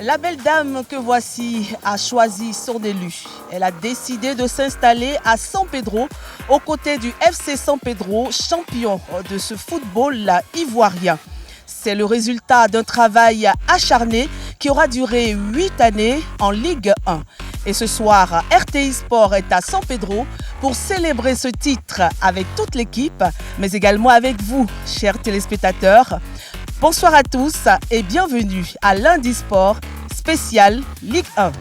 La belle dame que voici a choisi son élu. Elle a décidé de s'installer à San Pedro, aux côtés du FC San Pedro, champion de ce football ivoirien. C'est le résultat d'un travail acharné qui aura duré 8 années en Ligue 1. Et ce soir, RTI Sport est à San Pedro pour célébrer ce titre avec toute l'équipe, mais également avec vous, chers téléspectateurs. Bonsoir à tous et bienvenue à Lundi Sport spécial Ligue 1.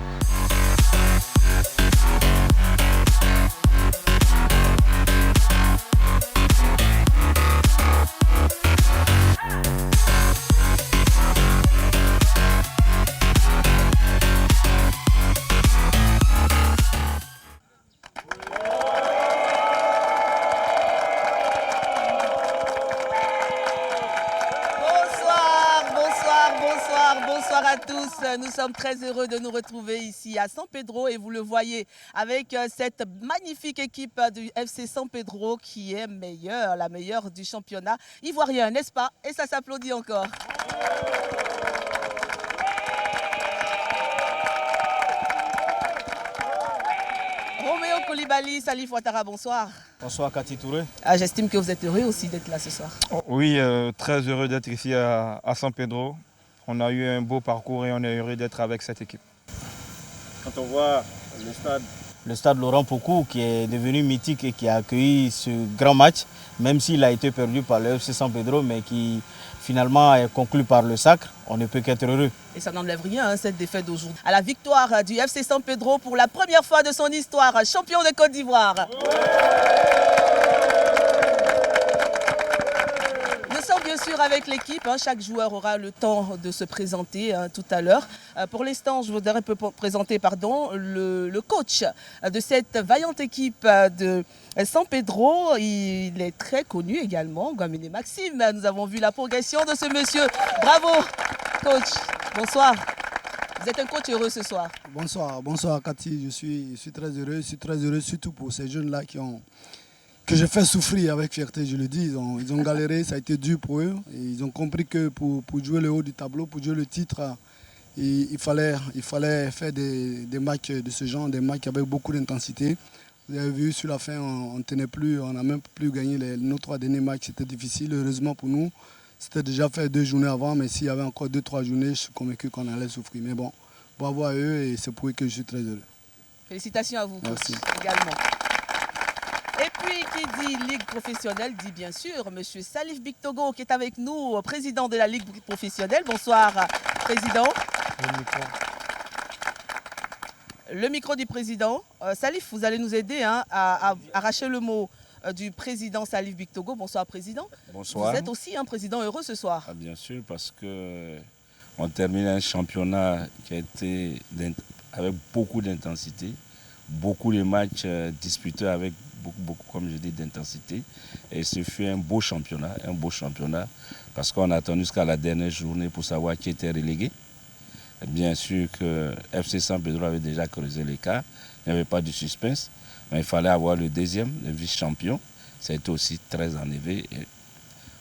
Bonsoir à tous, nous sommes très heureux de nous retrouver ici à San Pedro et vous le voyez avec cette magnifique équipe du FC San Pedro qui est la meilleure du championnat ivoirien, n'est-ce pas? Et ça s'applaudit encore. Roméo Koulibaly, Salif Ouattara, bonsoir. Bonsoir Cathy Touré. J'estime que vous êtes heureux aussi d'être là ce soir. Oui, très heureux d'être ici à San Pedro. On a eu un beau parcours et on est heureux d'être avec cette équipe. Quand on voit le stade Laurent Pokou qui est devenu mythique et qui a accueilli ce grand match, même s'il a été perdu par le FC San Pedro, mais qui finalement est conclu par le sacre, on ne peut qu'être heureux. Et ça n'enlève rien, cette défaite d'aujourd'hui. À la victoire du FC San Pedro pour la première fois de son histoire, champion de Côte d'Ivoire. Bien sûr avec l'équipe, chaque joueur aura le temps de se présenter tout à l'heure. Pour l'instant, je voudrais présenter le coach de cette vaillante équipe de San Pedro. Il est très connu également, Guamene Maxime. Nous avons vu la progression de ce monsieur. Bravo coach, bonsoir. Vous êtes un coach heureux ce soir. Bonsoir Cathy, je suis très heureux surtout pour ces jeunes-là que je fais souffrir avec fierté, je le dis. Ils ont galéré, ça a été dur pour eux. Et ils ont compris que pour jouer le haut du tableau, pour jouer le titre, il fallait faire des matchs de ce genre, des matchs avec beaucoup d'intensité. Vous avez vu, sur la fin, on tenait plus, on n'a même plus gagné nos 3 derniers matchs. C'était difficile, heureusement pour nous. C'était déjà fait 2 journées avant, mais s'il y avait encore 2-3 journées, je suis convaincu qu'on allait souffrir. Mais bon, bravo à eux et c'est pour eux que je suis très heureux. Félicitations à vous, merci. Également. Et puis, qui dit Ligue professionnelle, dit bien sûr M. Salif Bictogo qui est avec nous, président de la Ligue professionnelle. Bonsoir, président. Le micro du président. Salif, vous allez nous aider à arracher le mot du président Salif Bictogo. Bonsoir, président. Bonsoir. Vous êtes aussi un président heureux ce soir. Bien sûr, parce qu'on termine un championnat qui a été avec beaucoup d'intensité, beaucoup de matchs disputés avec beaucoup, comme je dis, d'intensité. Et ce fut un beau championnat, parce qu'on a attendu jusqu'à la dernière journée pour savoir qui était relégué. Et bien sûr que FC San Pedro avait déjà creusé l'écart, il n'y avait pas de suspense, mais il fallait avoir le deuxième, le vice-champion. Ça a été aussi très enlevé. Et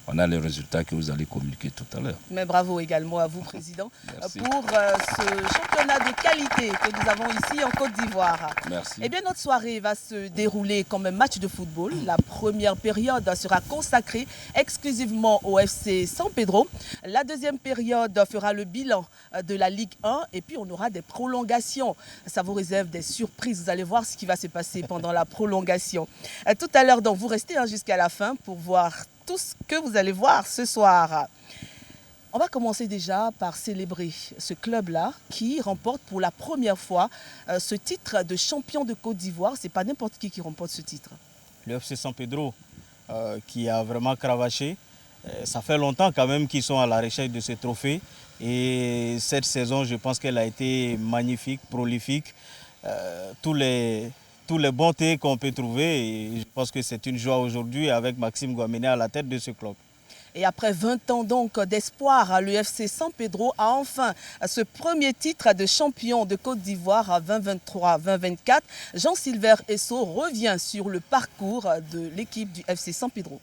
on a les résultats que vous allez communiquer tout à l'heure. Mais bravo également à vous, Président, Merci. Pour ce championnat de qualité que nous avons ici en Côte d'Ivoire. Merci. Eh bien, notre soirée va se dérouler comme un match de football. La première période sera consacrée exclusivement au FC San Pedro. La deuxième période fera le bilan de la Ligue 1 et puis on aura des prolongations. Ça vous réserve des surprises. Vous allez voir ce qui va se passer pendant la prolongation. Tout à l'heure, donc, vous restez jusqu'à la fin pour voir tout ce que vous allez voir ce soir. On va commencer déjà par célébrer ce club-là qui remporte pour la première fois ce titre de champion de Côte d'Ivoire. Ce n'est pas n'importe qui remporte ce titre. Le FC San Pedro qui a vraiment cravaché. Ça fait longtemps quand même qu'ils sont à la recherche de ce trophée. Et cette saison, je pense qu'elle a été magnifique, prolifique. Tous les bontés qu'on peut trouver. Et je pense que c'est une joie aujourd'hui avec Maxime Guamene à la tête de ce club. Et après 20 ans donc d'espoir, le FC San Pedro a enfin ce premier titre de champion de Côte d'Ivoire à 2023-2024. Jean-Sylvain Esso revient sur le parcours de l'équipe du FC San Pedro.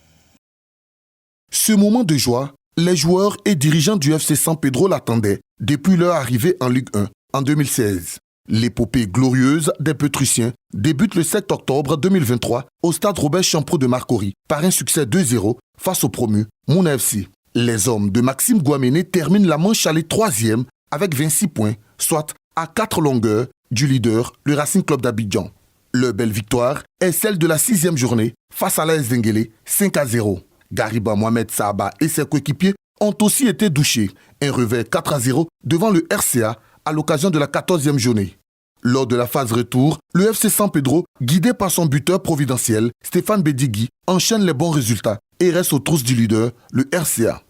Ce moment de joie, les joueurs et dirigeants du FC San Pedro l'attendaient. depuis leur arrivée en Ligue 1 en 2016. L'épopée glorieuse des Pétrussiens débute le 7 octobre 2023 au stade Robert Champrou de Marcory par un succès 2-0 face au promu Mouna FC. Les hommes de Maxime Guaméné terminent la manche aller 3e avec 26 points, soit à 4 longueurs du leader, le Racing Club d'Abidjan. Leur belle victoire est celle de la 6e journée face à l'AS Denguélé, 5-0. Gariba Mohamed Sahaba et ses coéquipiers ont aussi été douchés. Un revers 4-0 devant le RCA à l'occasion de la 14e journée. Lors de la phase retour, le FC San Pedro, guidé par son buteur providentiel, Stéphane Bedigui, enchaîne les bons résultats et reste aux trousses du leader, le RCA.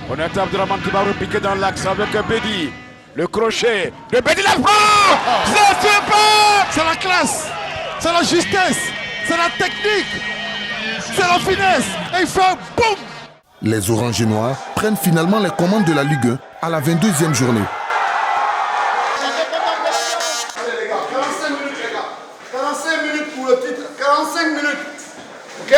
On est Abdelrahman qui va repiquer dans l'axe avec Bedi. Le crochet de Bedi, la prend. C'est super. C'est la classe, c'est la justesse, c'est la technique, c'est la finesse. Et il fait boum. Les Oranges et Noirs prennent finalement les commandes de la Ligue 1 à la 22e journée. 45 minutes pour le titre, 45 minutes. Ok?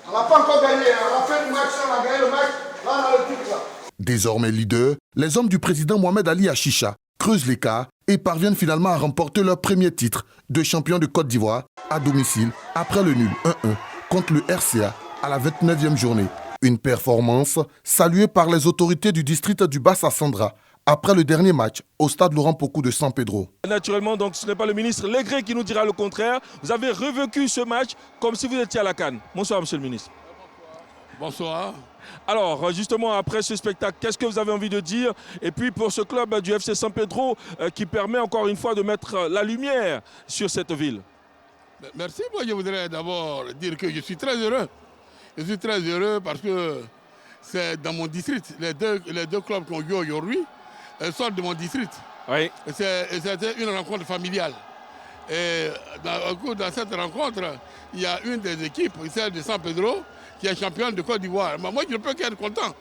On n'a pas encore gagné. À la fin du match, on a gagné le match. Là, on a le titre. Là. Désormais leaders, les hommes du président Mohamed Ali Achicha creusent l'écart et parviennent finalement à remporter leur premier titre de champion de Côte d'Ivoire à domicile après le nul 1-1 contre le RCA à la 29e journée. Une performance saluée par les autorités du district du Bassa-Sandra après le dernier match au stade Laurent Pokou de San Pedro. Naturellement, donc, ce n'est pas le ministre Légré qui nous dira le contraire. Vous avez revécu ce match comme si vous étiez à la CAN. Bonsoir, monsieur le ministre. Bonsoir. Alors, justement, après ce spectacle, qu'est-ce que vous avez envie de dire? Et puis, pour ce club du FC San Pedro qui permet encore une fois de mettre la lumière sur cette ville. Merci. Moi, je voudrais d'abord dire que je suis très heureux. Je suis très heureux parce que c'est dans mon district. Les deux clubs qu'on joue aujourd'hui sortent de mon district. Oui. C'était une rencontre familiale. Et dans cette rencontre, il y a une des équipes, celle de San Pedro, qui est championne de Côte d'Ivoire. Moi, je ne peux qu'être content.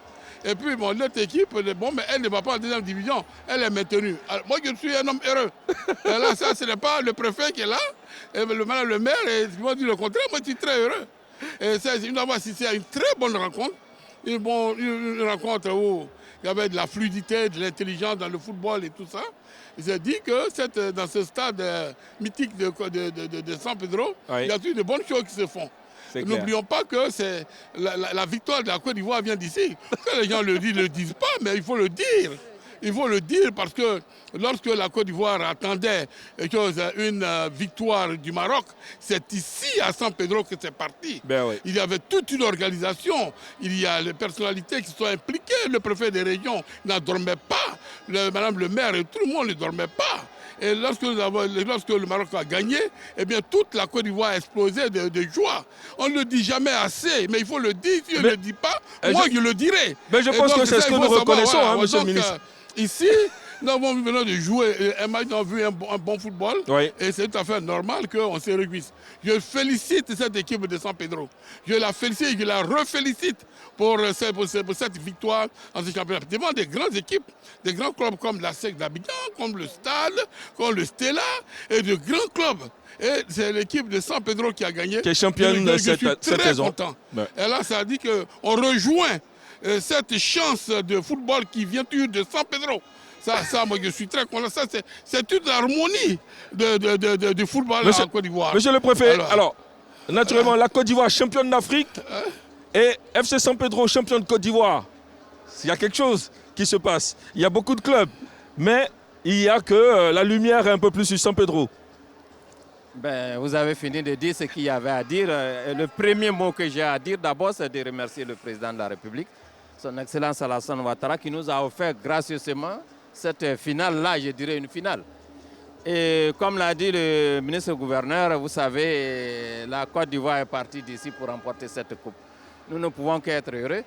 Et puis, l'autre équipe, bon, mais elle ne va pas en deuxième division, elle est maintenue. Alors, moi, je suis un homme heureux. Et là, ça, ce n'est pas le préfet qui est là, et le maire, et ils vont dire le contraire. Moi, je suis très heureux. Et nous avons assisté à une très bonne rencontre. Une rencontre où il y avait de la fluidité, de l'intelligence dans le football et tout ça. Il s'est dit que dans ce stade mythique de San Pedro, oui, il y a eu de bonnes choses qui se font. N'oublions pas que la victoire de la Côte d'Ivoire vient d'ici. Les gens ne le disent pas, mais il faut le dire. Il faut le dire parce que lorsque la Côte d'Ivoire attendait une victoire du Maroc, c'est ici à San Pedro que c'est parti. Ben oui. Il y avait toute une organisation, il y a les personnalités qui sont impliquées, le préfet des régions n'en dormait pas, madame le maire et tout le monde ne dormait pas. Et lorsque le Maroc a gagné, eh bien, toute la Côte d'Ivoire a explosé de joie. On ne le dit jamais assez, mais il faut le dire. Si on ne le dit pas, moi je le dirai. Mais je pense que c'est ce que nous reconnaissons, voilà, monsieur le ministre. Ici, nous venons de jouer un match, nous avons vu un bon football, oui, et c'est tout à fait normal qu'on se réjouisse. Je félicite cette équipe de San Pedro. Je la félicite et je la refélicite pour cette victoire en ce championnat. Devant des grandes équipes, des grands clubs comme la SEC d'Abidjan, comme le Stade, comme le Stella, et de grands clubs. Et c'est l'équipe de San Pedro qui a gagné. Qui est championne cette saison. Content. Ouais. Et là, ça dit qu'on rejoint cette chance de football qui vient de San Pedro. Ça, moi, je suis très content. Ça, c'est une harmonie de football en Côte d'Ivoire. Monsieur le préfet, alors naturellement, la Côte d'Ivoire championne d'Afrique et FC San Pedro champion de Côte d'Ivoire. Il y a quelque chose qui se passe. Il y a beaucoup de clubs, mais il y a que la lumière est un peu plus sur San Pedro. Ben, vous avez fini de dire ce qu'il y avait à dire. Le premier mot que j'ai à dire d'abord, c'est de remercier le président de la République, son Excellence Alassane Ouattara, qui nous a offert gracieusement cette finale-là, je dirais une finale. Et comme l'a dit le ministre-gouverneur, vous savez, la Côte d'Ivoire est partie d'ici pour remporter cette coupe. Nous ne pouvons qu'être heureux.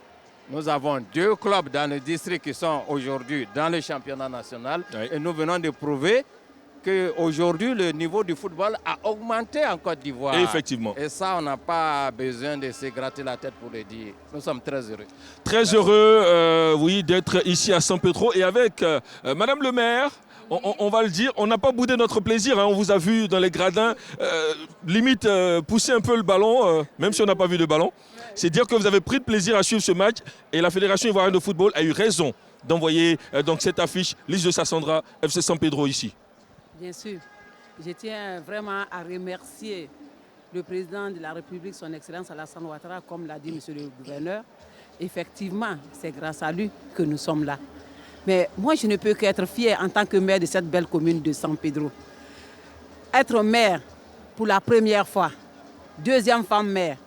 Nous avons 2 clubs dans le district qui sont aujourd'hui dans le championnat national. Oui. Et nous venons de prouver qu'aujourd'hui, le niveau du football a augmenté en Côte d'Ivoire. Effectivement. Et ça, on n'a pas besoin de se gratter la tête pour le dire. Nous sommes très heureux. Très heureux, oui, d'être ici à San Pedro. Et avec Madame le maire, on va le dire, on n'a pas boudé notre plaisir. Hein. On vous a vu dans les gradins, limite pousser un peu le ballon, même si on n'a pas vu de ballon. C'est dire que vous avez pris de plaisir à suivre ce match. Et la Fédération ivoirienne de football a eu raison d'envoyer donc cette affiche Lys de Sassandra, FC San Pedro ici? Bien sûr. Je tiens vraiment à remercier le président de la République, son Excellence Alassane Ouattara, comme l'a dit monsieur le gouverneur. Effectivement, c'est grâce à lui que nous sommes là. Mais moi, je ne peux qu'être fier en tant que maire de cette belle commune de San Pedro. Être maire pour la première fois, deuxième femme maire.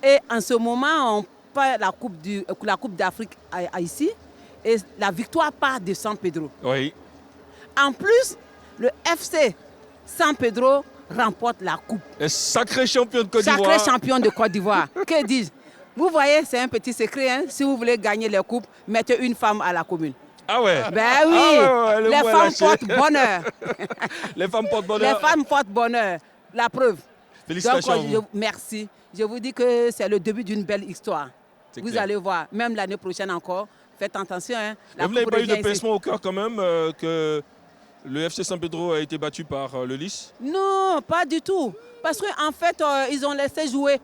Et en ce moment, on perd la Coupe d'Afrique ici et la victoire part de San Pedro. Oui. En plus, le FC San Pedro remporte la coupe. Et sacré champion de Côte d'Ivoire. Sacré champion de Côte d'Ivoire. Que dis-je? Vous voyez, c'est un petit secret. Hein? Si vous voulez gagner les coupes, mettez une femme à la commune. Ah ouais? Ben oui, les femmes portent bonheur. Les femmes portent bonheur. Les femmes portent bonheur. La preuve. Félicitations. Donc, merci. Je vous dis que c'est le début d'une belle histoire. Vous allez voir, même l'année prochaine encore, faites attention. Hein? Mais vous n'avez pas eu de pincement au cœur quand même que le FC San Pedro a été battu par le Lys? Non, pas du tout. Parce qu'en fait, ils ont laissé jouer.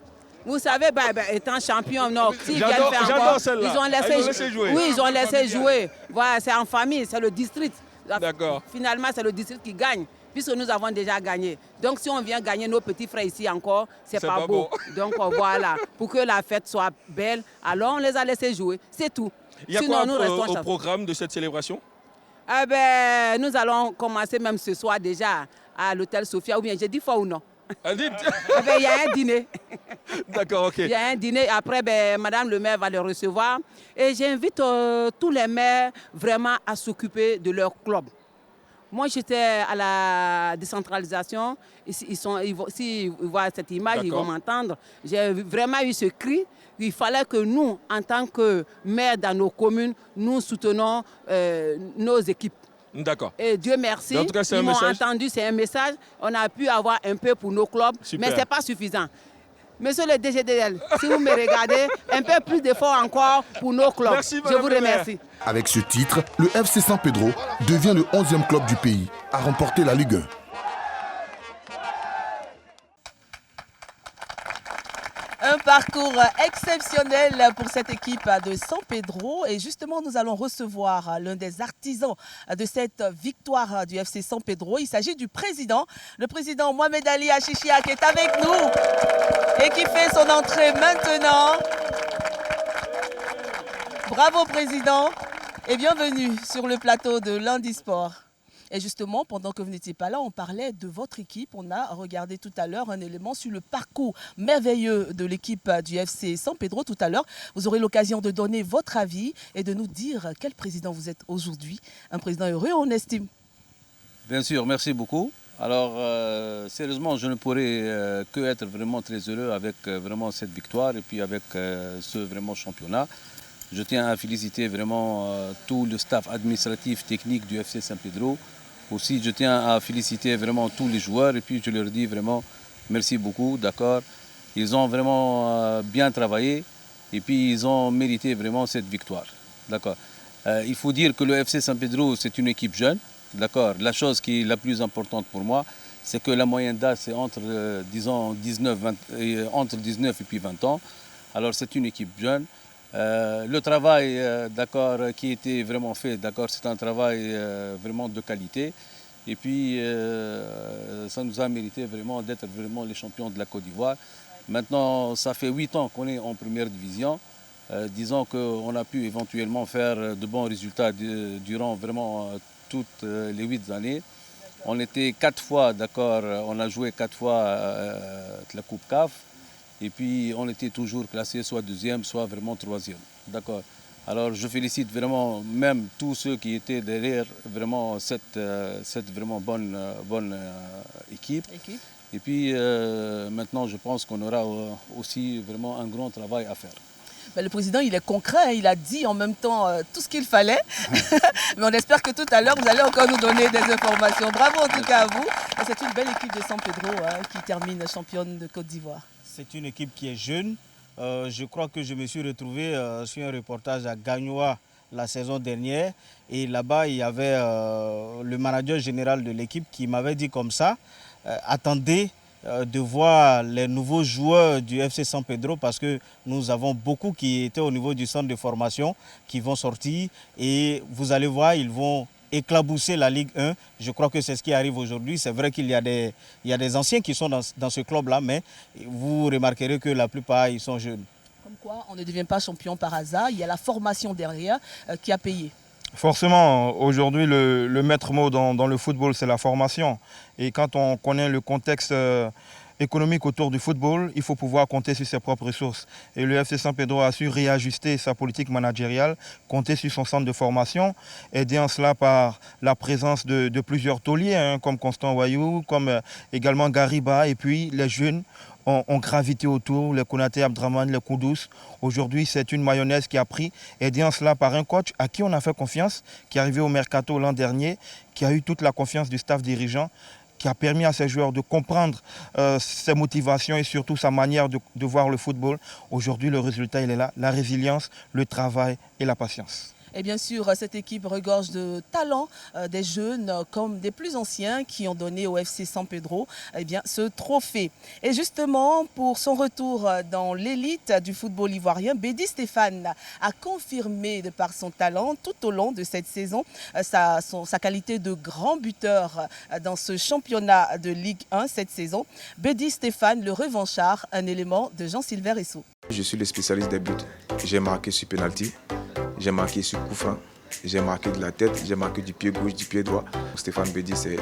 Vous savez, étant champion, non, s'ils viennent faire encore, ils ont laissé jouer. Oui, ils ont laissé jouer. Voilà, c'est en famille, c'est le district. D'accord. Finalement, c'est le district qui gagne, puisque nous avons déjà gagné. Donc, si on vient gagner nos petits frères ici encore, c'est pas beau. Donc, voilà, pour que la fête soit belle, alors on les a laissés jouer. C'est tout. Il y a sinon, quoi au programme de cette célébration? Nous allons commencer même ce soir déjà à l'hôtel Sophia, ou bien j'ai dit faux ou non? Il y a un dîner. D'accord, ok. Il y a un dîner. Après, Madame le maire va les recevoir. Et j'invite tous les maires vraiment à s'occuper de leur club. Moi, j'étais à la décentralisation. S'ils voient cette image, ils vont m'entendre. J'ai vraiment eu ce cri. Il fallait que nous, en tant que maires dans nos communes, nous soutenons nos équipes. D'accord. Et Dieu merci, en tout cas, ils m'ont entendu, c'est un message. On a pu avoir un peu pour nos clubs, mais ce n'est pas suffisant. Monsieur le DGDL, si vous me regardez, un peu plus d'efforts encore pour nos clubs. Merci, je vous remercie. Avec ce titre, le FC San Pedro devient le 11e club du pays à remporter la Ligue 1. Un parcours exceptionnel pour cette équipe de San Pedro. Et justement, nous allons recevoir l'un des artisans de cette victoire du FC San Pedro. Il s'agit du président, le président Mohamed Ali Achichia, qui est avec nous et qui fait son entrée maintenant. Bravo, président, et bienvenue sur le plateau de Lundi Sport. Et justement, pendant que vous n'étiez pas là, on parlait de votre équipe. On a regardé tout à l'heure un élément sur le parcours merveilleux de l'équipe du FC San Pedro. Tout à l'heure, vous aurez l'occasion de donner votre avis et de nous dire quel président vous êtes aujourd'hui. Un président heureux, on estime. Bien sûr, merci beaucoup. Alors, sérieusement, je ne pourrais que être vraiment très heureux avec vraiment cette victoire et puis avec ce vraiment championnat. Je tiens à féliciter vraiment tout le staff administratif technique du FC San Pedro. Aussi, je tiens à féliciter vraiment tous les joueurs et puis je leur dis vraiment merci beaucoup, d'accord. Ils ont vraiment bien travaillé et puis ils ont mérité vraiment cette victoire, d'accord. Il faut dire que le FC San Pedro, c'est une équipe jeune, d'accord. La chose qui est la plus importante pour moi, c'est que la moyenne d'âge, c'est entre, disons, 19 et puis 20 ans. Alors, c'est une équipe jeune. Le travail d'accord, qui a été vraiment fait, d'accord, c'est un travail vraiment de qualité. Et puis, ça nous a mérité vraiment d'être vraiment les champions de la Côte d'Ivoire. Maintenant, ça fait 8 ans qu'on est en première division. Disons qu'on a pu éventuellement faire de bons résultats durant vraiment toutes les 8 années. On était 4 fois, d'accord, on a joué 4 fois la Coupe CAF. Et puis, on était toujours classé soit deuxième, soit vraiment troisième. D'accord. Alors, je félicite vraiment même tous ceux qui étaient derrière vraiment cette vraiment bonne équipe. Et puis, maintenant, je pense qu'on aura aussi vraiment un grand travail à faire. Le président, il est concret, il a dit en même temps tout ce qu'il fallait. Mais on espère que tout à l'heure, vous allez encore nous donner des informations. Bravo en tout cas à vous. C'est une belle équipe de San Pedro qui termine championne de Côte d'Ivoire. C'est une équipe qui est jeune. Je crois que je me suis retrouvé sur un reportage à Gagnoa la saison dernière. Et là-bas, il y avait le manager général de l'équipe qui m'avait dit comme ça, attendez de voir les nouveaux joueurs du FC San Pedro parce que nous avons beaucoup qui étaient au niveau du centre de formation qui vont sortir et vous allez voir, ils vont éclabousser la Ligue 1. Je crois que c'est ce qui arrive aujourd'hui. C'est vrai qu'il y a des anciens qui sont dans ce club-là, mais vous remarquerez que la plupart, ils sont jeunes. Comme quoi, on ne devient pas champion par hasard. Il y a la formation derrière qui a payé. Forcément, aujourd'hui, le maître mot dans le football, c'est la formation. Et quand on connaît le contexte économique autour du football, il faut pouvoir compter sur ses propres ressources. Et le FC San Pedro a su réajuster sa politique managériale, compter sur son centre de formation, aidé en cela par la présence de plusieurs tauliers, comme Constant Wayou, comme également Gariba, et puis les jeunes ont gravité autour, les Konaté Abdraman, les Koudous. Aujourd'hui, c'est une mayonnaise qui a pris, aidé en cela par un coach à qui on a fait confiance, qui est arrivé au Mercato l'an dernier, qui a eu toute la confiance du staff dirigeant, qui a permis à ces joueurs de comprendre ses motivations et surtout sa manière de voir le football. Aujourd'hui, le résultat, il est là, la résilience, le travail et la patience. Et bien sûr, cette équipe regorge de talents, des jeunes comme des plus anciens qui ont donné au FC San Pedro ce trophée. Et justement, pour son retour dans l'élite du football ivoirien, Bédi Stéphane a confirmé de par son talent tout au long de cette saison sa qualité de grand buteur dans ce championnat de Ligue 1 cette saison. Bédi Stéphane, le revanchard, un élément de Jean-Sylvain Ressou. Je suis le spécialiste des buts. J'ai marqué sur penalty. J'ai marqué sur coup franc, j'ai marqué de la tête, j'ai marqué du pied gauche, du pied droit. Stéphane Bédi, c'est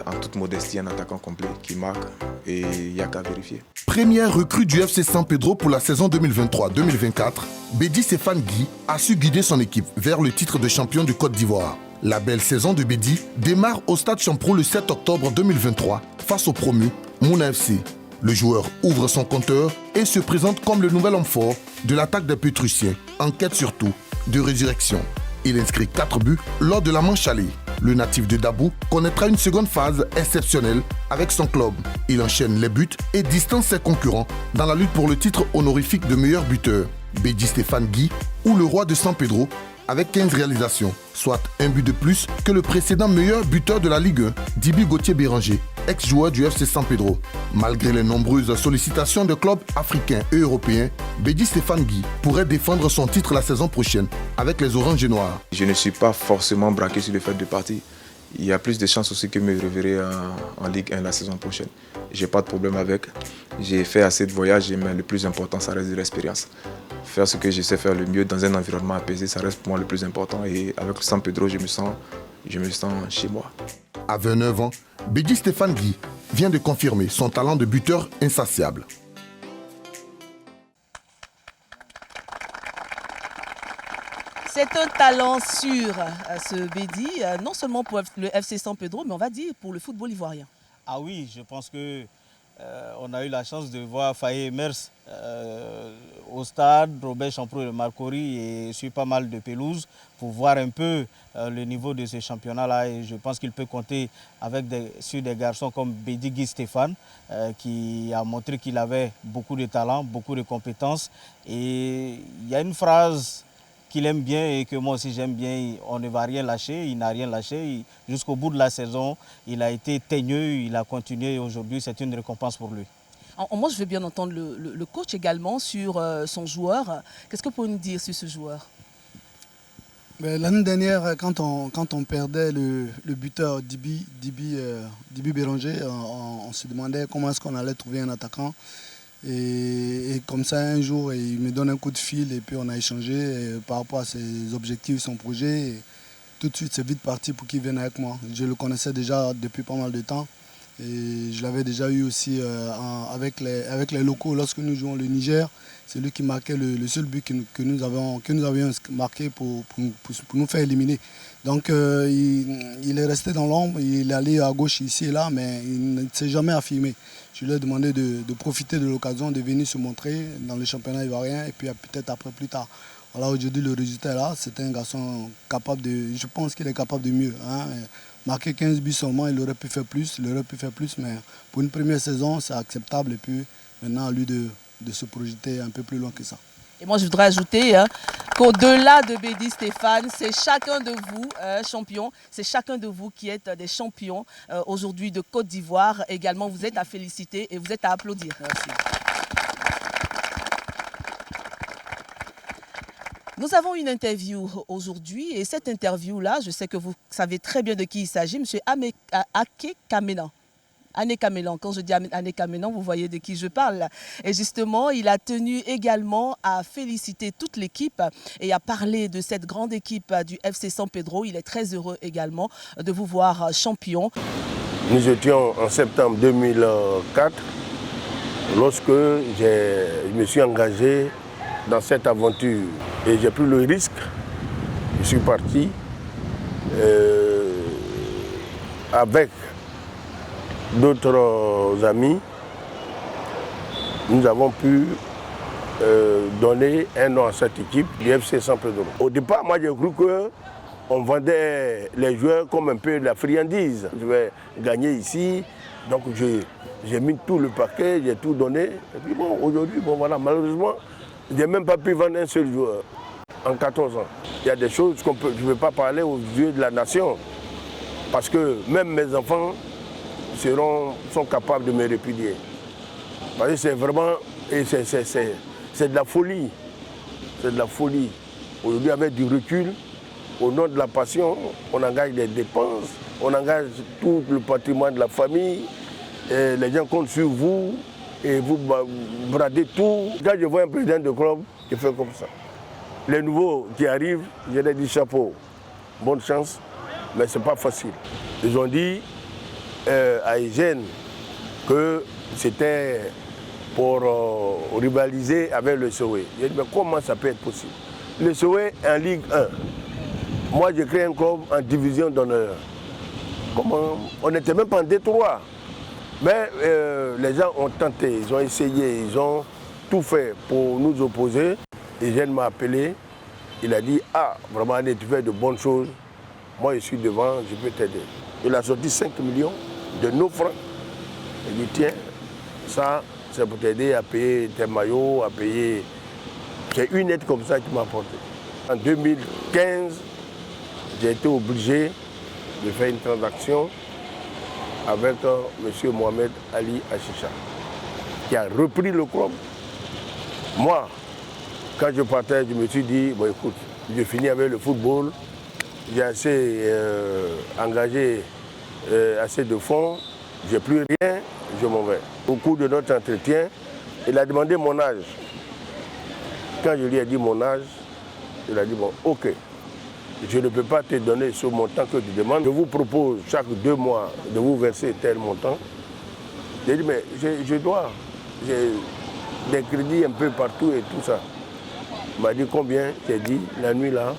en toute modestie un attaquant complet qui marque et il n'y a qu'à vérifier. Première recrue du FC San Pedro pour la saison 2023-2024, Bédi Stéphane Guy a su guider son équipe vers le titre de champion de Côte d'Ivoire. La belle saison de Bédi démarre au Stade Champro le 7 octobre 2023 face au promu Mouna FC. Le joueur ouvre son compteur et se présente comme le nouvel homme fort de l'attaque des Pétrussiens, en quête surtout de résurrection. Il inscrit 4 buts lors de la manche aller. Le natif de Dabou connaîtra une seconde phase exceptionnelle avec son club. Il enchaîne les buts et distance ses concurrents dans la lutte pour le titre honorifique de meilleur buteur. Bédi Stéphane Guy ou le roi de San Pedro avec 15 réalisations, soit un but de plus que le précédent meilleur buteur de la Ligue 1, Dibi Gauthier Béranger, ex-joueur du FC San Pedro. Malgré les nombreuses sollicitations de clubs africains et européens, Bédi Stéphane Guy pourrait défendre son titre la saison prochaine avec les Oranges et Noirs. Je ne suis pas forcément braqué sur le fait de partir. Il y a plus de chances aussi que me reverrai en Ligue 1 la saison prochaine. Je n'ai pas de problème avec. J'ai fait assez de voyages, mais le plus important, ça reste de l'expérience. Faire ce que je sais faire le mieux dans un environnement apaisé, ça reste pour moi le plus important. Et avec le San Pedro, je me sens chez moi. À 29 ans, Bédi Stéphane Guy vient de confirmer son talent de buteur insatiable. C'est un talent sûr, ce Bédi, non seulement pour le FC San Pedro, mais on va dire pour le football ivoirien. Ah oui, je pense que on a eu la chance de voir Faye Mers au stade, Robert Champrou et Marcory et sur pas mal de pelouses pour voir un peu le niveau de ce championnat-là. Et je pense qu'il peut compter sur des garçons comme Bédi Guy Stéphane qui a montré qu'il avait beaucoup de talent, beaucoup de compétences. Et il y a une phrase qu'il aime bien et que moi aussi j'aime bien, on ne va rien lâcher, il n'a rien lâché. Jusqu'au bout de la saison, il a été teigneux, il a continué et aujourd'hui c'est une récompense pour lui. Moi je veux bien entendre le coach également sur son joueur. Qu'est-ce que vous pouvez nous dire sur ce joueur? L'année dernière, quand on perdait le buteur Dibi Béranger, on se demandait comment est-ce qu'on allait trouver un attaquant. Et comme ça, un jour, il me donne un coup de fil et puis on a échangé par rapport à ses objectifs, son projet. Et tout de suite, c'est vite parti pour qu'il vienne avec moi. Je le connaissais déjà depuis pas mal de temps. Et je l'avais déjà eu aussi avec les locaux lorsque nous jouons le Niger. C'est lui qui marquait le seul but que nous avions marqué pour nous faire éliminer. Donc il est resté dans l'ombre, il est allé à gauche ici et là, mais il ne s'est jamais affirmé. Je lui ai demandé de profiter de l'occasion de venir se montrer dans le championnat ivoirien et puis peut-être après plus tard. Voilà, aujourd'hui le résultat est là, c'est un garçon capable de, je pense qu'il est capable de mieux. Marquer 15 buts seulement, il aurait pu faire plus, mais pour une première saison, c'est acceptable et puis maintenant à lui de se projeter un peu plus loin que ça. Et moi, je voudrais ajouter qu'au-delà de Bédi Stéphane, c'est chacun de vous, champion, c'est chacun de vous qui êtes des champions aujourd'hui de Côte d'Ivoire. Également, vous êtes à féliciter et vous êtes à applaudir. Merci. Nous avons une interview aujourd'hui et cette interview-là, je sais que vous savez très bien de qui il s'agit, M. Ake Kamenan. Ané Kamélan, quand je dis Ané Kamélan, vous voyez de qui je parle. Et justement, il a tenu également à féliciter toute l'équipe et à parler de cette grande équipe du FC San Pedro. Il est très heureux également de vous voir champion. Nous étions en septembre 2004 lorsque je me suis engagé dans cette aventure et j'ai pris le risque. Je suis parti avec d'autres amis. Nous avons pu donner un nom à cette équipe du FC San Pedro. Au départ, moi j'ai cru qu'on vendait les joueurs comme un peu de la friandise. Je vais gagner ici, donc j'ai mis tout le paquet, j'ai tout donné. Et puis bon, aujourd'hui, bon voilà, malheureusement, je n'ai même pas pu vendre un seul joueur en 14 ans. Il y a des choses je ne peux pas parler aux yeux de la nation. Parce que même mes enfants sont capables de me répudier. Parce que c'est vraiment, c'est de la folie. C'est de la folie. Aujourd'hui, avec du recul, au nom de la passion, on engage des dépenses, on engage tout le patrimoine de la famille, et les gens comptent sur vous, et vous bradez tout. Quand je vois un président de club, je fais comme ça. Les nouveaux qui arrivent, je leur dis chapeau, bonne chance, mais ce n'est pas facile. Ils ont dit à Hygiène que c'était pour rivaliser avec le Sowe. J'ai dit, mais comment ça peut être possible? Le Sowe est en Ligue 1. Moi, j'ai créé un club en division d'honneur. Comment? On n'était même pas en D3. Mais les gens ont tenté, ils ont essayé, ils ont tout fait pour nous opposer. Hygiène m'a appelé, il a dit, ah, vraiment, tu fais de bonnes choses. Moi, je suis devant, je peux t'aider. Il a sorti 5 millions de nos francs. Il dit, tiens, ça, c'est pour t'aider à payer tes maillots, à payer... C'est une aide comme ça qu'il m'a apporté. En 2015, j'ai été obligé de faire une transaction avec M. Mohamed Ali Achicha, qui a repris le club. Moi, quand je partais, je me suis dit, bon écoute, je finis avec le football, j'ai assez engagé assez de fonds, j'ai plus rien, je m'en vais. Au cours de notre entretien, il a demandé mon âge. Quand je lui ai dit mon âge, il a dit, bon, ok, je ne peux pas te donner ce montant que tu demandes. Je vous propose chaque 2 mois de vous verser tel montant. J'ai dit, mais je dois, j'ai des crédits un peu partout et tout ça. Il m'a dit combien, j'ai dit, la nuit là,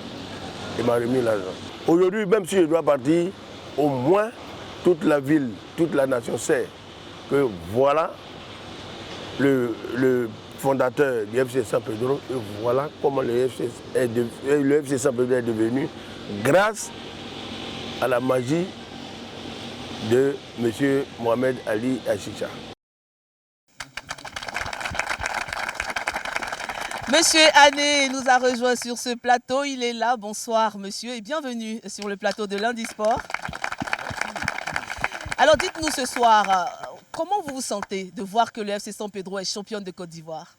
il m'a remis l'argent. Aujourd'hui, même si je dois partir, au moins toute la ville, toute la nation sait que voilà le fondateur du FC San Pedro, et voilà comment le FC San Pedro est devenu grâce à la magie de M. Mohamed Ali Achicha. Monsieur Ané nous a rejoint sur ce plateau. Il est là. Bonsoir, monsieur, et bienvenue sur le plateau de Lundi Sport. Alors, dites-nous ce soir, comment vous vous sentez de voir que le FC San Pedro est championne de Côte d'Ivoire?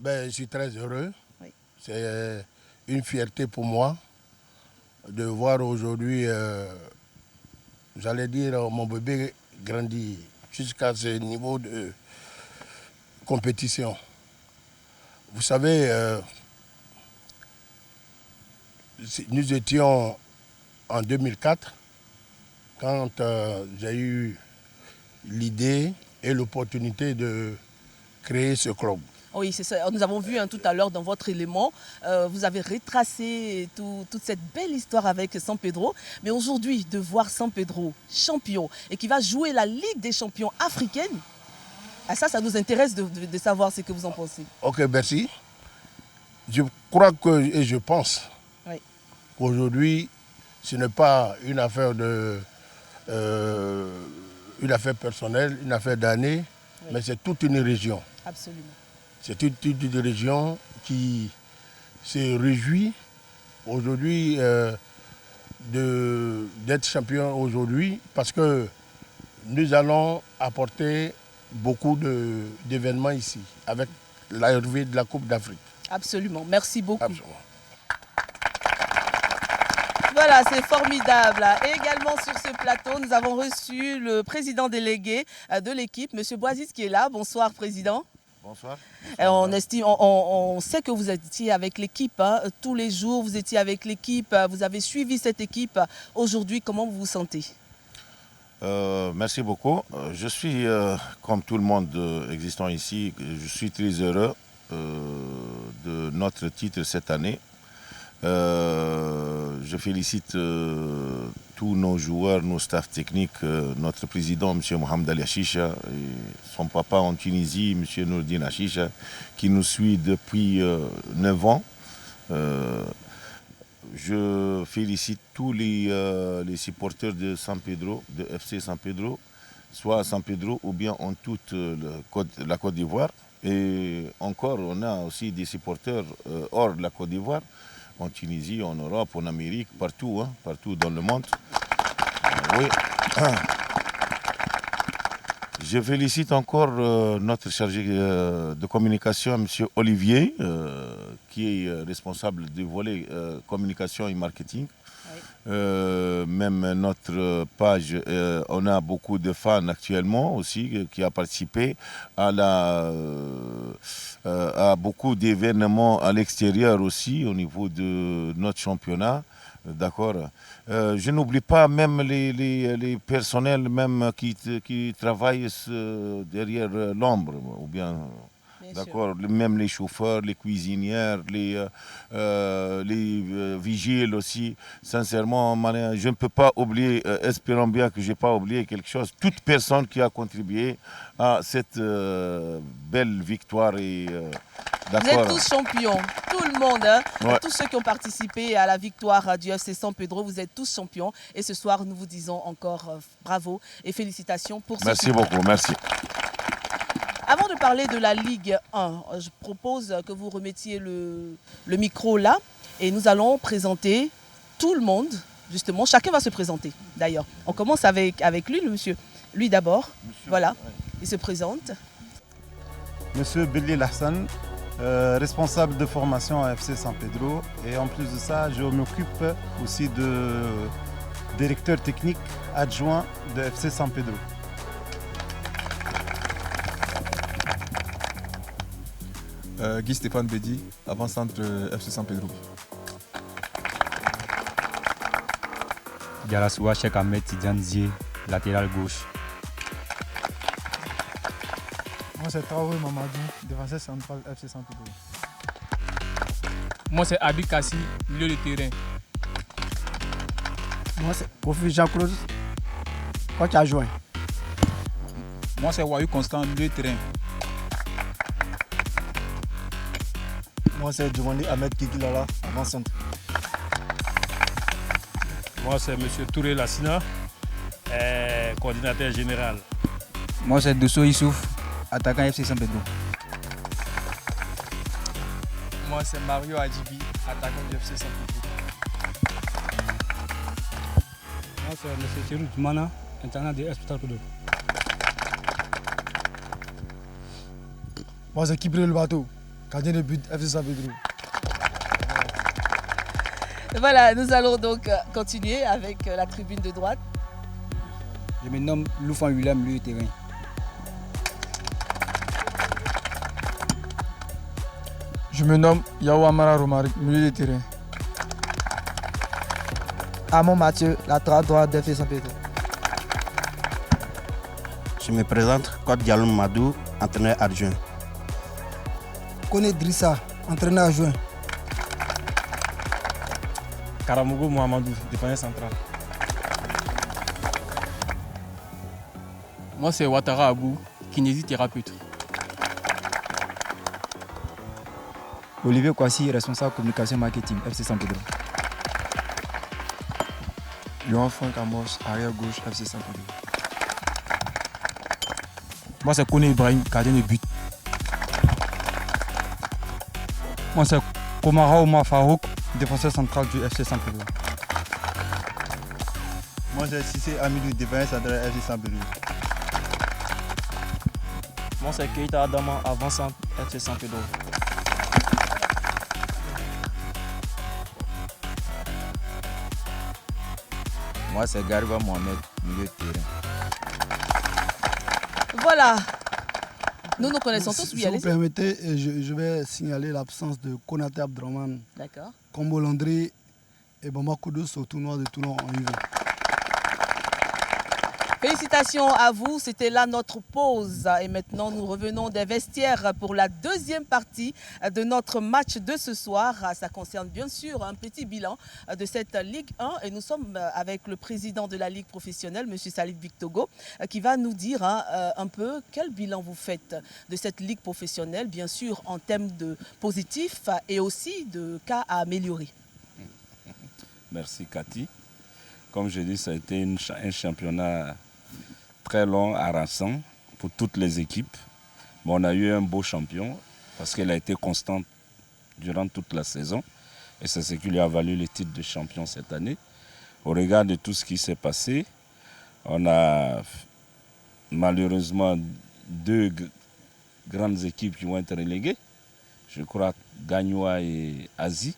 Je suis très heureux. Oui. C'est une fierté pour moi de voir aujourd'hui, j'allais dire, mon bébé grandir jusqu'à ce niveau de compétition. Vous savez, nous étions en 2004 quand j'ai eu l'idée et l'opportunité de créer ce club. Oui, c'est ça. Nous avons vu tout à l'heure dans votre élément, vous avez retracé toute cette belle histoire avec San Pedro. Mais aujourd'hui, de voir San Pedro champion et qui va jouer la Ligue des champions africaine, ça nous intéresse de savoir ce que vous en pensez. Ok, merci. Je crois et je pense qu'aujourd'hui, ce n'est pas une affaire une affaire personnelle, une affaire d'année, mais c'est toute une région. Absolument. C'est toute une région qui se réjouit aujourd'hui d'être champion aujourd'hui parce que nous allons apporter beaucoup d'événements ici avec l'arrivée de la Coupe d'Afrique. Absolument, merci beaucoup. Absolument. Voilà, c'est formidable. Et également sur ce plateau, nous avons reçu le président délégué de l'équipe, M. Boisis, qui est là. Bonsoir, président. Bonsoir. On sait que vous étiez avec l'équipe tous les jours, vous étiez avec l'équipe, vous avez suivi cette équipe. Aujourd'hui, comment vous vous sentez? Merci beaucoup. Je suis, comme tout le monde existant ici, je suis très heureux de notre titre cette année. Je félicite tous nos joueurs, nos staffs techniques, notre président, M. Mohamed Ali Achisha, et son papa en Tunisie, M. Nourdine Achisha, qui nous suit depuis 9 ans. Je félicite tous les supporters de San Pedro, de FC San Pedro, soit à San Pedro ou bien en toute la Côte d'Ivoire. Et encore, on a aussi des supporters hors de la Côte d'Ivoire, en Tunisie, en Europe, en Amérique, partout, hein, partout dans le monde. Oui. Je félicite encore notre chargé de communication, M. Olivier, qui est responsable du volet communication et marketing. Oui. Même notre page, on a beaucoup de fans actuellement aussi qui ont participé à beaucoup d'événements à l'extérieur aussi au niveau de notre championnat. D'accord. Je n'oublie pas même les personnels même qui travaillent derrière l'ombre, ou bien, d'accord, même les chauffeurs, les cuisinières, les vigiles aussi. Sincèrement, je ne peux pas oublier, espérons bien que je n'ai pas oublié quelque chose, toute personne qui a contribué à cette belle victoire. Et, vous êtes tous champions, tout le monde, hein, ouais. Tous ceux qui ont participé à la victoire du FC San Pedro, vous êtes tous champions. Et ce soir, nous vous disons encore bravo et félicitations pour ce Merci beaucoup, merci. Avant de parler de la Ligue 1, je propose que vous remettiez le micro là et nous allons présenter tout le monde. Justement, chacun va se présenter d'ailleurs. On commence avec lui, le monsieur. Lui d'abord, voilà, ouais. Il se présente. Monsieur Belli Hassan, responsable de formation à FC San Pedro. Et en plus de ça, je m'occupe aussi de directeur technique adjoint de FC San Pedro. Guy Stéphane Bédi, avant-centre FC San Pedro. Galasoua Cheikh Ahmed Tidiane Zie, latéral gauche. Moi c'est Traoré Mamadou, défenseur central FC San Pedro. Moi c'est Abi Kassi, milieu de terrain. Moi c'est Kofi Jean-Claude, coach adjoint. Moi c'est Wayou Constant, milieu de terrain. Moi c'est Djomani Ahmed Kikilala, avant-centre. Moi c'est M. Touré Lassina, coordinateur général. Moi c'est Dousso Issouf, attaquant FC San Pedro. Moi c'est Mario Adjibi, attaquant du FC San Pedro. Moi c'est M. Thierry Djoumana, internat du FC San Pedro. Moi c'est Kibré Le Bateau, gardien de but FC San Pedro. Voilà, nous allons donc continuer avec la tribune de droite. Je me nomme Loufan William, milieu de terrain. Je me nomme Yao Amara Romari, milieu de terrain. Amon Mathieu, latéral droit de FC San Pedro. Je me présente, Code Diallo Madou, entraîneur adjoint. Kone Drissa, entraîneur adjoint. Karamougou Mohamedou, défenseur central. Moi c'est Ouattara Abou, kinésithérapeute. Olivier Kwasi, responsable communication marketing, FC San Pedro. Yohan Franck Amos, arrière gauche, FC San Pedro. Moi c'est Kone Ibrahim, gardien de but. Moi c'est Komara Oumar Farouk, défenseur central du FC San Pedro. Moi c'est Cissé Amidou, défenseur central du FC San Pedro. Moi c'est Keita Adama, avant-centre FC San Pedro. Moi c'est Gariba Mohamed, milieu de terrain. Voilà. Nous nous connaissons tous, oui, si vous allez-y. permettez, je vais signaler l'absence de Konaté Abdraman, D'accord. Kombo Landry et Bamba Koudos au tournoi de Toulon en UV. Félicitations à vous, c'était là notre pause et maintenant nous revenons des vestiaires pour la deuxième partie de notre match de ce soir. Ça concerne bien sûr un petit bilan de cette Ligue 1 et nous sommes avec le président de la Ligue professionnelle, M. Salif Victogo, qui va nous dire un peu quel bilan vous faites de cette Ligue professionnelle, bien sûr en termes de positifs et aussi de cas à améliorer. Merci Cathy. Comme je dis, ça a été un championnat très long, harassant pour toutes les équipes. Mais on a eu un beau champion parce qu'elle a été constante durant toute la saison. Et c'est ce qui lui a valu le titre de champion cette année. Au regard de tout ce qui s'est passé, on a malheureusement deux grandes équipes qui vont être reléguées. Je crois Gagnoa et Asie.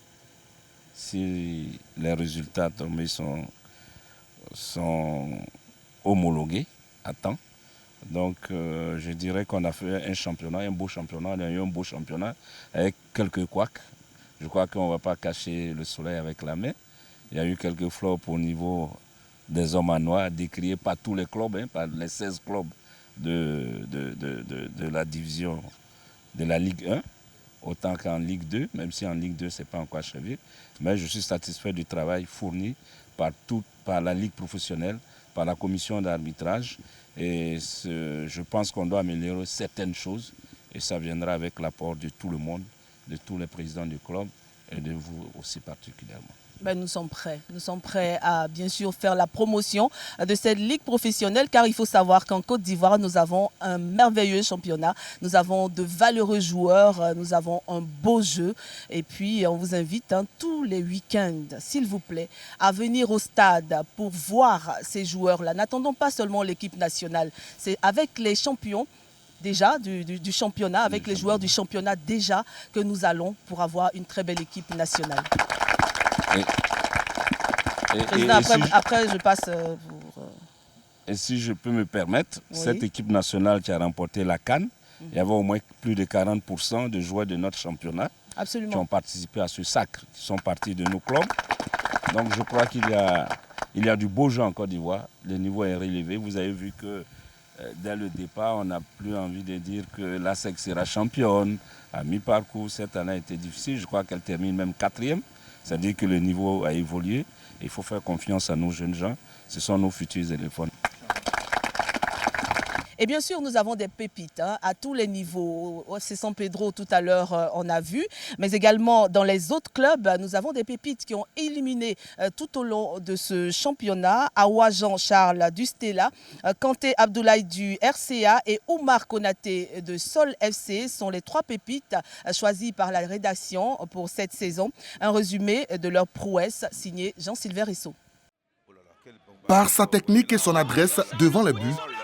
Si les résultats tombés sont homologués à temps. Donc je dirais qu'on a fait un championnat, un beau championnat. On a eu un beau championnat avec quelques couacs. Je crois qu'on ne va pas cacher le soleil avec la main. Il y a eu quelques flops au niveau des hommes en noir, décriés par tous les clubs, par les 16 clubs de la division de la Ligue 1, autant qu'en Ligue 2, même si en Ligue 2, ce n'est pas encore achevé. Mais je suis satisfait du travail fourni par la Ligue professionnelle, par la commission d'arbitrage. Et je pense qu'on doit améliorer certaines choses. Et ça viendra avec l'apport de tout le monde, de tous les présidents du club et de vous aussi particulièrement. Ben, nous sommes prêts à bien sûr faire la promotion de cette ligue professionnelle car il faut savoir qu'en Côte d'Ivoire, nous avons un merveilleux championnat, nous avons de valeureux joueurs, nous avons un beau jeu et puis on vous invite tous les week-ends, s'il vous plaît, à venir au stade pour voir ces joueurs-là. N'attendons pas seulement l'équipe nationale, c'est avec les champions déjà du championnat, avec les joueurs du championnat déjà que nous allons pour avoir une très belle équipe nationale. Président, après, je passe pour... Et si je peux me permettre, oui. Cette équipe nationale qui a remporté la CAN, il y avait au moins plus de 40% de joueurs de notre championnat Absolument. Qui ont participé à ce sacre, qui sont partis de nos clubs. Donc je crois qu'il y a du beau jeu en Côte d'Ivoire. Le niveau est relevé. Vous avez vu que dès le départ, on n'a plus envie de dire que la SEC sera championne. À mi-parcours, cette année a été difficile. Je crois qu'elle termine même 4e. C'est-à-dire que le niveau a évolué. Il faut faire confiance à nos jeunes gens. Ce sont nos futurs éléphants. Et bien sûr, nous avons des pépites à tous les niveaux. Au FC San Pedro, tout à l'heure, on a vu. Mais également, dans les autres clubs, nous avons des pépites qui ont éliminé tout au long de ce championnat. Awa Jean-Charles du Stella, Kanté Abdoulaye du RCA et Oumar Konaté de Sol FC sont les 3 pépites choisies par la rédaction pour cette saison. Un résumé de leur prouesse signé Jean-Sylvain Rissot. Par sa technique et son adresse devant les buts,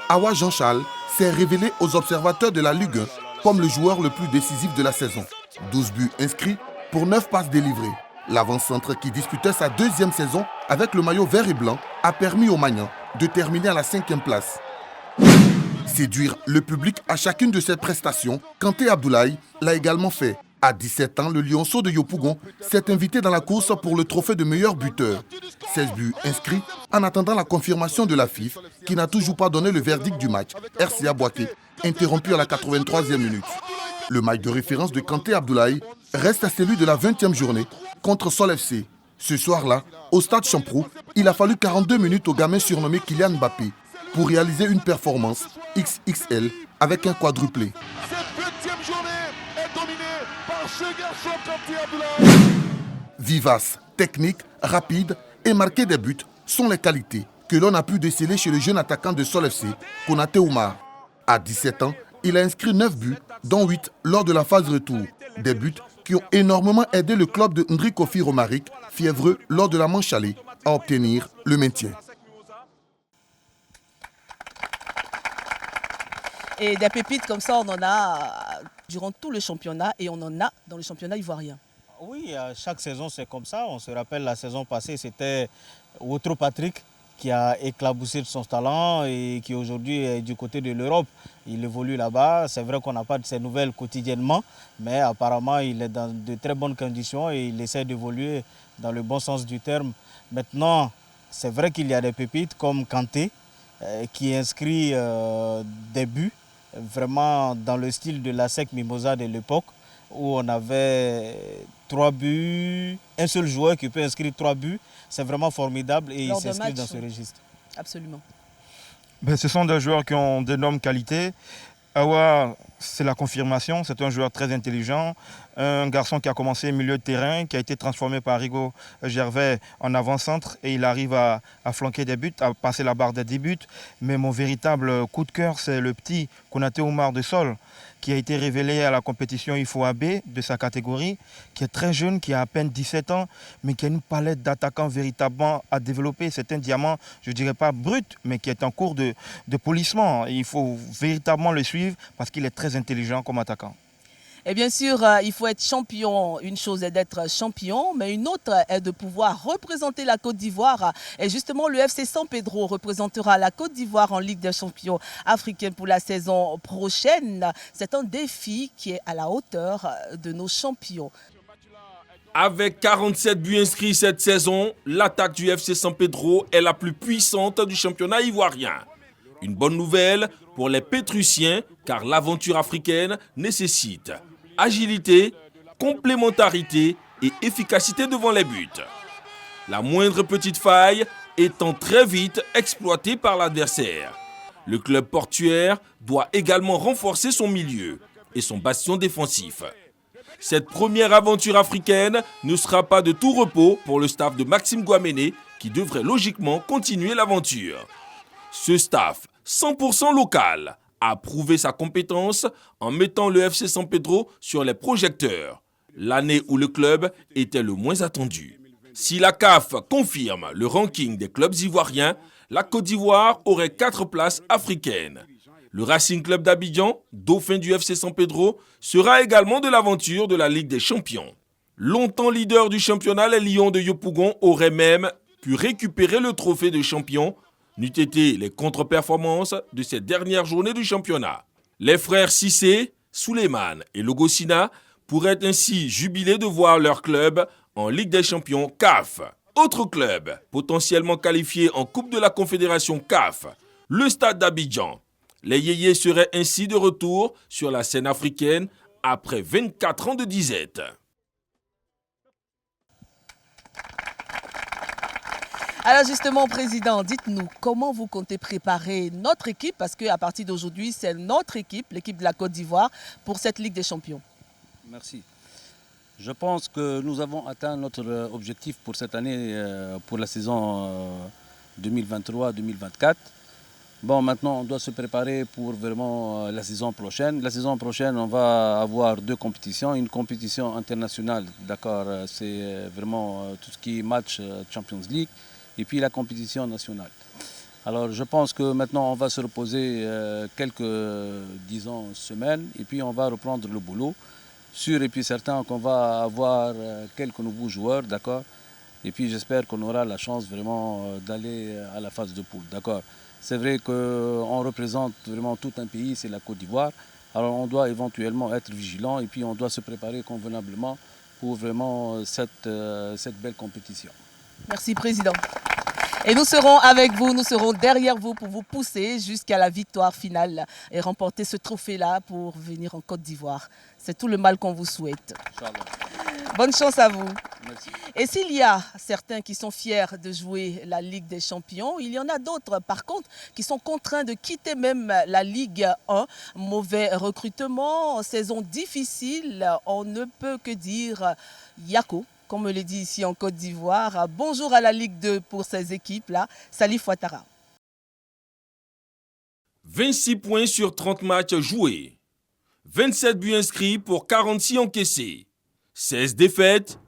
Awa Jean-Charles s'est révélé aux observateurs de la Ligue 1 comme le joueur le plus décisif de la saison. 12 buts inscrits pour 9 passes délivrées. L'avant-centre qui disputait sa 2e saison avec le maillot vert et blanc a permis aux Magnans de terminer à la 5e place. Séduire le public à chacune de ses prestations, Kanté Abdoulaye l'a également fait. À 17 ans, le Lionceau de Yopougon s'est invité dans la course pour le trophée de meilleur buteur. 16 buts inscrits en attendant la confirmation de la FIF qui n'a toujours pas donné le verdict du match. RCA Boaké, interrompu à la 83e minute. Le match de référence de Kanté Abdoulaye reste celui de la 20e journée contre Sol FC. Ce soir-là, au stade Champrou, il a fallu 42 minutes au gamin surnommé Kylian Mbappé pour réaliser une performance XXL avec un quadruplé. Vivace, technique, rapide et marquer des buts sont les qualités que l'on a pu déceler chez le jeune attaquant de Sol FC, Konaté Oumar. À 17 ans, il a inscrit 9 buts, dont 8 lors de la phase retour. Des buts qui ont énormément aidé le club de Ndri Kofi Romaric, fiévreux lors de la manche aller, à obtenir le maintien. Et des pépites comme ça, on en a durant tout le championnat et on en a dans le championnat ivoirien. Oui, chaque saison c'est comme ça. On se rappelle la saison passée, c'était Wotro Patrick qui a éclaboussé de son talent et qui aujourd'hui est du côté de l'Europe. Il évolue là-bas. C'est vrai qu'on n'a pas de ses nouvelles quotidiennement, mais apparemment il est dans de très bonnes conditions et il essaie d'évoluer dans le bon sens du terme. Maintenant, c'est vrai qu'il y a des pépites comme Kanté qui inscrit des buts vraiment dans le style de la SEC Mimosa de l'époque, où on avait 3 buts, un seul joueur qui peut inscrire 3 buts. C'est vraiment formidable et il s'inscrit dans ce registre. Absolument. Ben, ce sont des joueurs qui ont d'énormes qualités. Awa, c'est la confirmation, c'est un joueur très intelligent, un garçon qui a commencé milieu de terrain, qui a été transformé par Rigo Gervais en avant-centre et il arrive à flanquer des buts, à passer la barre des 10 buts. Mais mon véritable coup de cœur, c'est le petit Konaté Oumar de Sol, qui a été révélé à la compétition IFOAB de sa catégorie, qui est très jeune, qui a à peine 17 ans, mais qui a une palette d'attaquants véritablement à développer. C'est un diamant, je ne dirais pas brut, mais qui est en cours de polissement. Il faut véritablement le suivre parce qu'il est très intelligent comme attaquant. Et bien sûr, il faut être champion. Une chose est d'être champion, mais une autre est de pouvoir représenter la Côte d'Ivoire. Et justement, le FC San Pedro représentera la Côte d'Ivoire en Ligue des champions africains pour la saison prochaine. C'est un défi qui est à la hauteur de nos champions. Avec 47 buts inscrits cette saison, l'attaque du FC San Pedro est la plus puissante du championnat ivoirien. Une bonne nouvelle pour les Pétrusiens, car l'aventure africaine nécessite agilité, complémentarité et efficacité devant les buts. La moindre petite faille étant très vite exploitée par l'adversaire. Le club portuaire doit également renforcer son milieu et son bastion défensif. Cette première aventure africaine ne sera pas de tout repos pour le staff de Maxime Guaméné qui devrait logiquement continuer l'aventure. Ce staff 100% local a prouvé sa compétence en mettant le FC San Pedro sur les projecteurs, l'année où le club était le moins attendu. Si la CAF confirme le ranking des clubs ivoiriens, la Côte d'Ivoire aurait 4 places africaines. Le Racing Club d'Abidjan, dauphin du FC San Pedro, sera également de l'aventure de la Ligue des Champions. Longtemps leader du championnat, les Lions de Yopougon auraient même pu récupérer le trophée de champion n'eût été les contre-performances de ces dernières journées du championnat. Les frères Cissé, Souleymane et Logosina pourraient ainsi jubiler de voir leur club en Ligue des champions CAF. Autre club potentiellement qualifié en Coupe de la Confédération CAF, le Stade d'Abidjan. Les Yéyés seraient ainsi de retour sur la scène africaine après 24 ans de disette. Alors justement, Président, dites-nous comment vous comptez préparer notre équipe, parce qu'à partir d'aujourd'hui, c'est notre équipe, l'équipe de la Côte d'Ivoire, pour cette Ligue des Champions. Merci. Je pense que nous avons atteint notre objectif pour cette année, pour la saison 2023-2024. Bon, maintenant, on doit se préparer pour vraiment la saison prochaine. La saison prochaine, on va avoir 2 compétitions. Une compétition internationale, d'accord, c'est vraiment tout ce qui est match Champions League. Et puis la compétition nationale. Alors je pense que maintenant on va se reposer quelques, disons, semaines et puis on va reprendre le boulot. Sûr et puis certain qu'on va avoir quelques nouveaux joueurs, d'accord. Et puis j'espère qu'on aura la chance vraiment d'aller à la phase de poule, d'accord. C'est vrai qu'on représente vraiment tout un pays, c'est la Côte d'Ivoire. Alors on doit éventuellement être vigilant et puis on doit se préparer convenablement pour vraiment cette belle compétition. Merci, Président. Et nous serons avec vous, nous serons derrière vous pour vous pousser jusqu'à la victoire finale et remporter ce trophée-là pour venir en Côte d'Ivoire. C'est tout le mal qu'on vous souhaite. Inch'Allah. Bonne chance à vous. Merci. Et s'il y a certains qui sont fiers de jouer la Ligue des Champions, il y en a d'autres, par contre, qui sont contraints de quitter même la Ligue 1. Mauvais recrutement, saison difficile, on ne peut que dire Yako, comme on le dit ici en Côte d'Ivoire. Bonjour à la Ligue 2 pour ces équipes-là. Salif Ouattara. 26 points sur 30 matchs joués. 27 buts inscrits pour 46 encaissés. 16 défaites,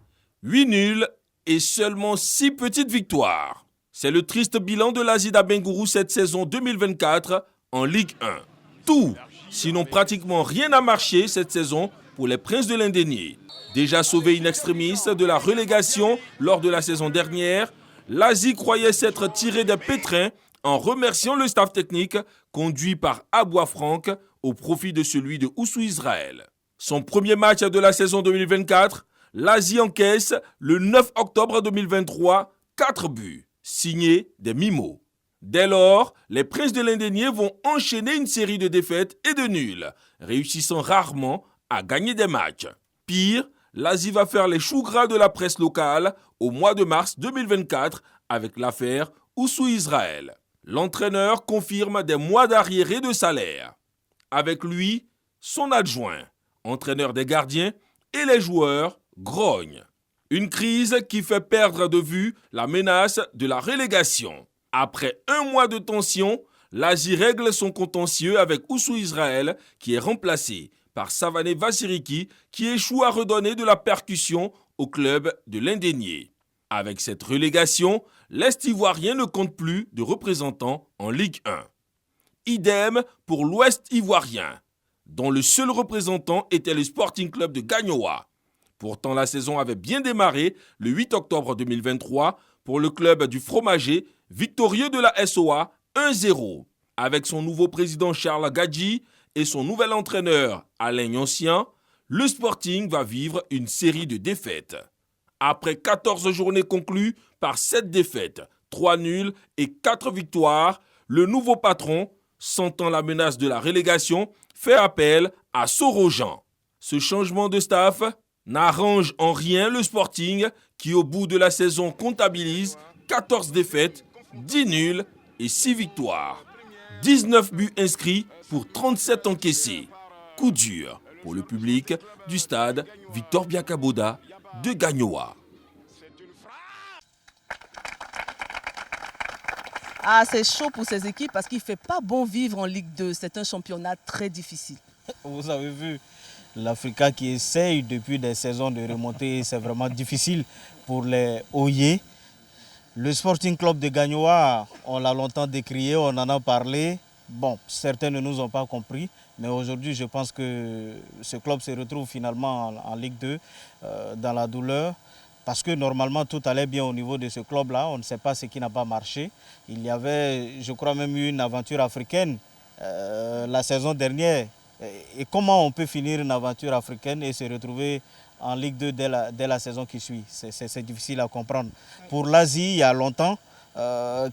8 nuls et seulement 6 petites victoires. C'est le triste bilan de l'Azida Bengourou cette saison 2024 en Ligue 1. Tout, sinon pratiquement rien n'a marché cette saison pour les Princes de l'Indénié. Déjà sauvé in extremis de la relégation lors de la saison dernière, l'Asie croyait s'être tiré des pétrins en remerciant le staff technique conduit par Aboua Franck au profit de celui de Oussou Israël. Son premier match de la saison 2024, l'Asie encaisse le 9 octobre 2023 4 buts, signés des Mimos. Dès lors, les Princes de l'Indénié vont enchaîner une série de défaites et de nuls, réussissant rarement à gagner des matchs. Pire, l'Asie va faire les choux gras de la presse locale au mois de mars 2024 avec l'affaire Oussou Israël. L'entraîneur confirme des mois d'arriérés de salaire. Avec lui, son adjoint, entraîneur des gardiens et les joueurs grognent. Une crise qui fait perdre de vue la menace de la relégation. Après un mois de tension, l'Asie règle son contentieux avec Oussou Israël qui est remplacé par Savané Vassiriki qui échoue à redonner de la percussion au club de l'Indénié. Avec cette relégation, l'Est ivoirien ne compte plus de représentants en Ligue 1. Idem pour l'Ouest ivoirien, dont le seul représentant était le Sporting Club de Gagnoa. Pourtant, la saison avait bien démarré le 8 octobre 2023 pour le club du Fromager, victorieux de la SOA 1-0. Avec son nouveau président Charles Gadji et son nouvel entraîneur Alain Yoncian, le Sporting va vivre une série de défaites. Après 14 journées conclues par 7 défaites, 3 nuls et 4 victoires, le nouveau patron, sentant la menace de la relégation, fait appel à Sorojan. Ce changement de staff n'arrange en rien le Sporting qui, au bout de la saison, comptabilise 14 défaites, 10 nuls et 6 victoires. 19 buts inscrits pour 37 encaissés. Coup dur pour le public du stade Victor Biakaboda de Gagnoa. Ah, c'est chaud pour ces équipes parce qu'il ne fait pas bon vivre en Ligue 2. C'est un championnat très difficile. Vous avez vu, l'Africa qui essaye depuis des saisons de remonter, c'est vraiment difficile pour les Oyés. Le Sporting Club de Gagnoa, on l'a longtemps décrié, on en a parlé. Bon, certains ne nous ont pas compris, mais aujourd'hui, je pense que ce club se retrouve finalement en Ligue 2 dans la douleur. Parce que normalement, tout allait bien au niveau de ce club-là. On ne sait pas ce qui n'a pas marché. Il y avait, je crois, même eu une aventure africaine la saison dernière. Et comment on peut finir une aventure africaine et se retrouver en Ligue 2 dès la saison qui suit? C'est difficile à comprendre. Pour l'Asie, il y a longtemps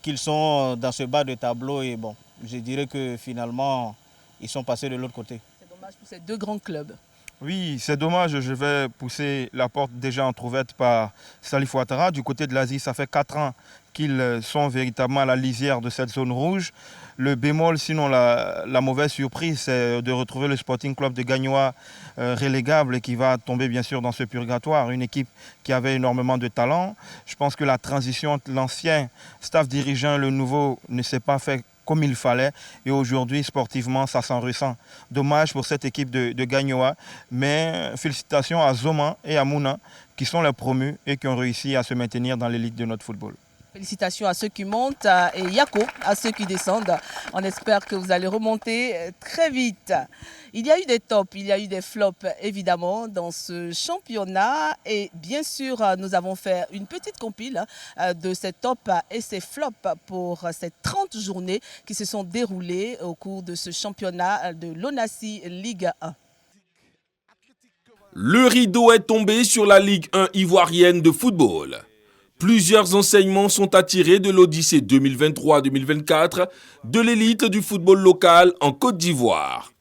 qu'ils sont dans ce bas de tableau. Et bon, je dirais que finalement, ils sont passés de l'autre côté. C'est dommage pour ces deux grands clubs. Oui, c'est dommage. Je vais pousser la porte déjà entrouverte par Salif Ouattara. Du côté de l'Asie, ça fait 4 ans qu'ils sont véritablement à la lisière de cette zone rouge. Le bémol, sinon la mauvaise surprise, c'est de retrouver le Sporting Club de Gagnoa relégable et qui va tomber bien sûr dans ce purgatoire. Une équipe qui avait énormément de talent. Je pense que la transition entre l'ancien staff dirigeant et le nouveau ne s'est pas fait comme il fallait. Et aujourd'hui, sportivement, ça s'en ressent. Dommage pour cette équipe de Gagnoa. Mais félicitations à Zoma et à Mouna, qui sont les promus et qui ont réussi à se maintenir dans l'élite de notre football. Félicitations à ceux qui montent et Yako à ceux qui descendent. On espère que vous allez remonter très vite. Il y a eu des tops, il y a eu des flops évidemment dans ce championnat. Et bien sûr, nous avons fait une petite compile de ces tops et ces flops pour ces 30 journées qui se sont déroulées au cours de ce championnat de l'Onassi Ligue 1. Le rideau est tombé sur la Ligue 1 ivoirienne de football. Plusieurs enseignements sont à tirer de l'Odyssée 2023-2024 de l'élite du football local en Côte d'Ivoire.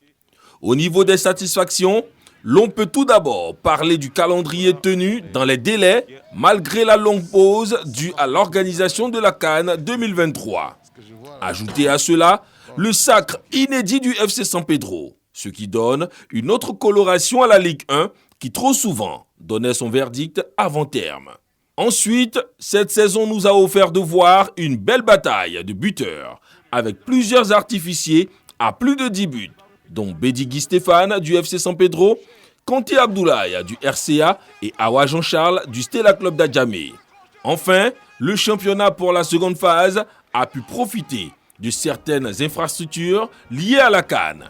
Au niveau des satisfactions, l'on peut tout d'abord parler du calendrier tenu dans les délais malgré la longue pause due à l'organisation de la CAN 2023. Ajoutez à cela le sacre inédit du FC San Pedro, ce qui donne une autre coloration à la Ligue 1 qui trop souvent donnait son verdict avant terme. Ensuite, cette saison nous a offert de voir une belle bataille de buteurs, avec plusieurs artificiers à plus de 10 buts, dont Bédigui Stéphane du FC San Pedro, Kanté Abdoulaye du RCA et Awa Jean-Charles du Stella Club d'Adjamé. Enfin, le championnat pour la seconde phase a pu profiter de certaines infrastructures liées à la CAN.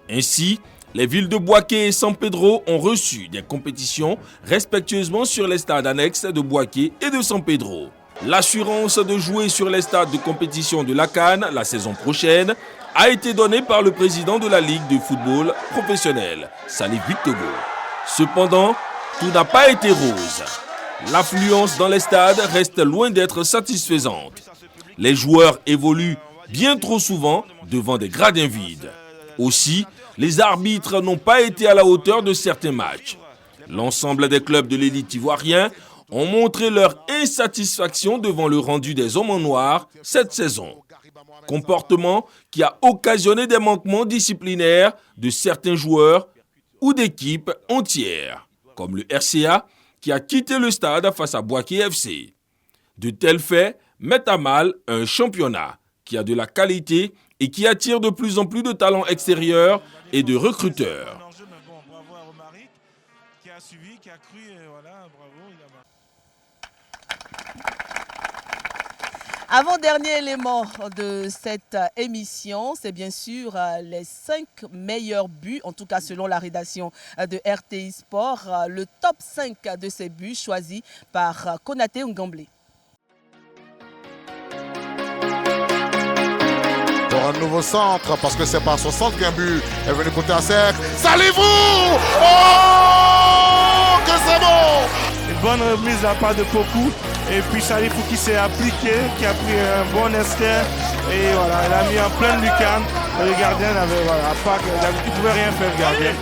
Ainsi, les villes de Bouaké et San Pedro ont reçu des compétitions respectueusement sur les stades annexes de Bouaké et de San Pedro. L'assurance de jouer sur les stades de compétition de la CAN la saison prochaine a été donnée par le président de la Ligue de football professionnel, Salif Victogo. Cependant, tout n'a pas été rose. L'affluence dans les stades reste loin d'être satisfaisante. Les joueurs évoluent bien trop souvent devant des gradins vides. Aussi, les arbitres n'ont pas été à la hauteur de certains matchs. L'ensemble des clubs de l'élite ivoirien ont montré leur insatisfaction devant le rendu des hommes en noir cette saison. Comportement qui a occasionné des manquements disciplinaires de certains joueurs ou d'équipes entières, comme le RCA qui a quitté le stade face à Bouaké FC. De tels faits mettent à mal un championnat qui a de la qualité et qui attire de plus en plus de talents extérieurs et de recruteurs. Avant-dernier élément de cette émission, c'est bien sûr les 5 meilleurs buts, en tout cas selon la rédaction de RTI Sport, le top 5 de ces buts choisis par Konaté Ngamblé. Pour un nouveau centre, parce que c'est par son centre qu'un but est venu côté à sec. Salivou! Oh! Que c'est bon! Une bonne remise de la part de Poku. Et puis Salifou qui s'est appliqué, qui a pris un bon esquin. Et voilà, il a mis en pleine lucarne. Le gardien n'avait pas, il ne pouvait rien faire, le gardien.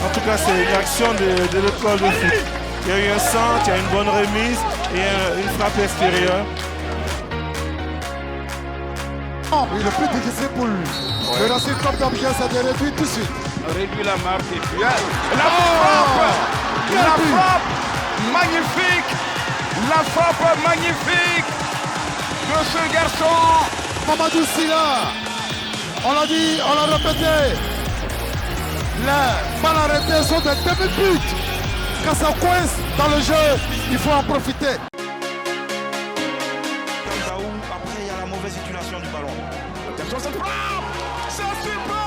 En tout cas, c'est une action de l'école de foot. Il y a eu un centre, il y a une bonne remise et une frappe extérieure. Oui, le plus difficile pour lui. Le racine comme d'habitude, ça a réduit tout de suite. Réduit la marque et puis la frappe magnifique. La frappe magnifique de ce garçon. Mamadou Sylla, on l'a dit, on l'a répété. Les balles arrêtées sont des demi-buts. Quand ça coince dans le jeu, il faut en profiter. Après, il y a la mauvaise utilisation du ballon. Attention, cette frappe! C'est super!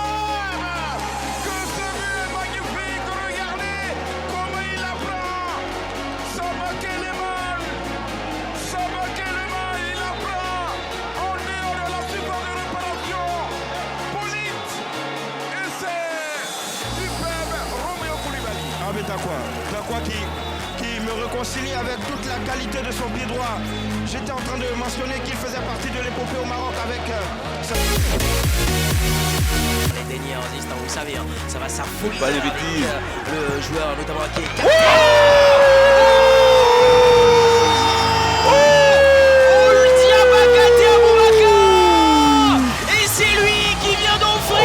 Que ce but est magnifique! Regardez comment il la prend! Il la prend en dehors de la surface de réparation. Polite! Et c'est superbe Roméo Koulibaly. Ah mais t'as quoi qui me réconcilie avec toute la qualité de son pied droit. J'étais en train de mentionner qu'il faisait partie de l'épopée au Maroc avec... Les derniers instants, vous savez, ça va s'affouler avec le joueur notamment qui est... Et c'est lui qui vient d'offrir